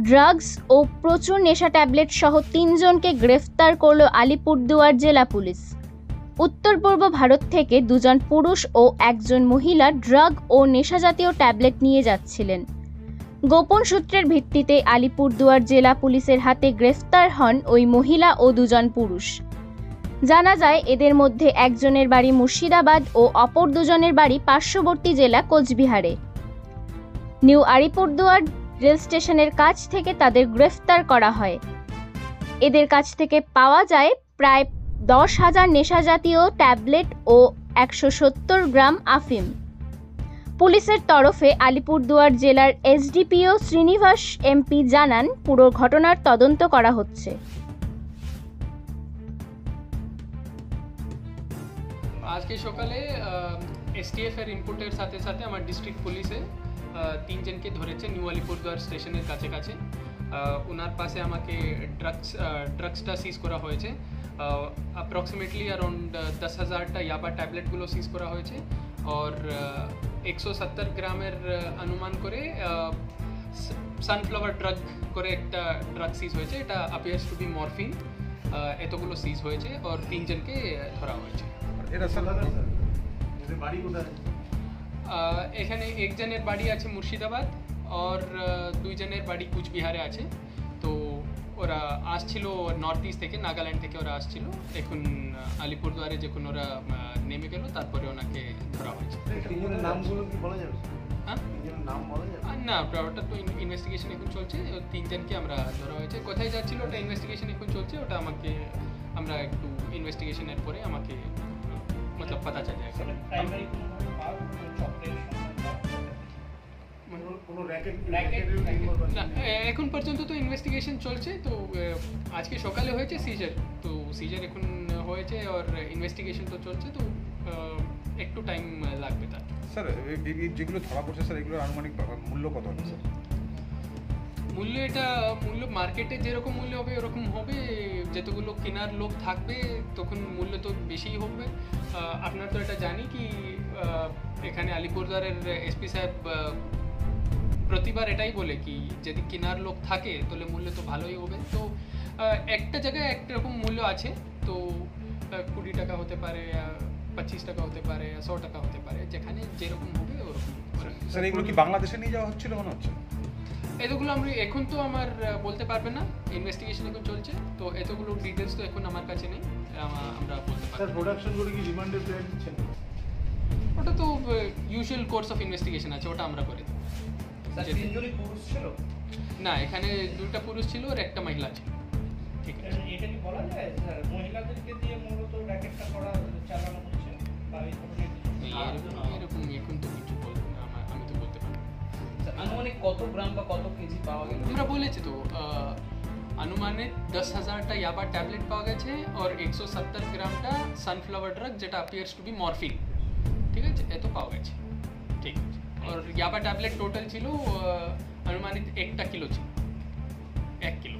Drugs ও প্রচুর নেশা tablet সহ 3 জনকে গ্রেফতার করল আলিপুরদুয়ার জেলা পুলিশ। উত্তর পূর্ব ভারত থেকে 2 জন পুরুষ ও 1 জন মহিলা ড্রাগ ও নেশাজাতীয় ট্যাবলেট নিয়ে যাচ্ছিলেন। গোপন সূত্রের ভিত্তিতে আলিপুরদুয়ার জেলা পুলিশের হাতে গ্রেফতার হন ওই মহিলা ও 2 জন পুরুষ। জানা যায় এদের মধ্যে একজনের বাড়ি মুর্শিদাবাদ ও অপর 2 জনের বাড়ি পার্শ্ববর্তী জেলা কোচবিহারে। নিউ আলিপুরদুয়ার রেল স্টেশনের কাছ থেকে তাদের গ্রেফতার করা হয়। এদের কাছ থেকে পাওয়া যায় প্রায় 10,000 নেশাজাতীয় ট্যাবলেট ও 170 গ্রাম আফিম। পুলিশের তরফে আলিপুরদুয়ার জেলার এসডিপিও শ্রীনিবাস এমপি জানান, পুরো ঘটনার তদন্ত করা হচ্ছে। আজকে সকালে এসটিএফ এর ইনপুটের সাথে সাথে আমার ডিস্ট্রিক্ট পুলিশে 3 জনকে ধরেছে নিউ আলিপুরদুয়ার স্টেশনের কাছে। ওনার পাশে আমাকে ড্রাগসটা সিজ করা হয়েছে। অ্যাপ্রক্সিমেটলি অ্যারাউন্ড 10,000টা ইয়াবা ট্যাবলেটগুলো সিজ করা হয়েছে और 170 গ্রামের অনুমান করে সানফ্লাওয়ার ড্রাগ করে একটা ড্রাগ সিজ হয়েছে। এটা অ্যাপিয়ার্স টু বি মরফিন। এতগুলো সিজ হয়েছে और 3 জনকে ধরা হয়েছে। এটা স্যার বাড়ি কোথায়? এখানে 1 জনের বাড়ি আছে মুর্শিদাবাদ और 2 জনের বাড়ি কুচবিহারে আছে। তো ওরা আসছিল নর্থ ইস্ট থেকে, নাগাল্যান্ড থেকে ওরা আসছিল। এখন আলিপুরদুয়ারে যখন ওরা নেমে গেল তারপরে ওনাকে ধরা হয়েছে। নামগুলো কি বলা যাবে? হ্যাঁ, নাম বলা যাবে না, ওটা তো ইনভেস্টিগেশন এখন চলছে। 3 জনকে আমরা ধরা হয়েছে। কোথায় যাচ্ছিল ওটা ইনভেস্টিগেশন এখন চলছে। ওটা আমরা একটু ইনভেস্টিগেশনের পরে আমাকে मतलब पता चल जाएगा। এখন পর্যন্ত তো ইনভেস্টিগেশন চলছে। তো আজকে সকালে হয়েছে সিজার। তো সিজার এখন হয়েছে আর ইনভেস্টিগেশন তো চলছে। তো একটু টাইম লাগবে তার। স্যার যেগুলো ধরা পড়ছে স্যার এগুলোর আনুমানিক মূল্য কত হবে স্যার? মূল্য মার্কেটে যেরকম মূল্য হবে ওরকম হবে। যতগুলো কেনার লোক থাকবে তখন মূল্য তো বেশিই হবে। আপনার তো এটা জানি কি এখানে আলিপুরদুয়ারের এসপি সাহেব প্রতিবার এটাই বলে কি যদি কেনার লোক থাকে তাহলে মূল্য তো ভালোই হবে। তো একটা জায়গায় একটা রকম মূল্য আছে। তো 20 টাকা হতে পারে, 25 টাকা হতে পারে, 100 টাকা হতে পারে, যেখানে যেরকম হবে ওরকম। স্যার এগুলো কি বাংলাদেশে নিয়ে যাওয়া হচ্ছিল মনে হচ্ছে? এতগুলো আমি এখন তো আমার বলতে পারবে না, ইনভেস্টিগেশন এখন চলছে। তো এতগুলো ডিটেলস তো এখন আমার কাছে নেই, আমরা বলতে পারবো। স্যার প্রোডাকশন করে কি রিমান্ডের প্ল্যান দিচ্ছেন? ওটা তো ইউজুয়াল কোর্স অফ ইনভেস্টিগেশন আছে, ওটা আমরা করে দেব। স্যার 3 জনই পুরুষ ছিল? না, এখানে 2টা পুরুষ ছিল আর একটা মহিলা ছিল। ঠিক আছে, এটা কি বলা যায় স্যার মহিলাদেরকে দিয়ে মূলত র‍্যাকেটটা চালানো হচ্ছে বা এই ধরনের এরকম এখন তো কিছু বলবো না, আমি তো বলতে পারবো। আনুমানিক কত গ্রাম বা কত কেজি পাওয়া গেল? আমরা বলেছি তো अनुमानित 10,000টা ইয়াবা ট্যাবলেট পাওয়া গেছে और 170 গ্রামটা সানফ্লাওয়ার ড্রাগ যেটা অ্যাপিয়ার্স টু বি মরফিন। ঠিক আছে, এত পাওয়া গেছে। ঠিক আছে, और ইয়াবা ট্যাবলেট টোটাল ছিল अनुमानित 1 কিলো ছিল, 1 কিলো।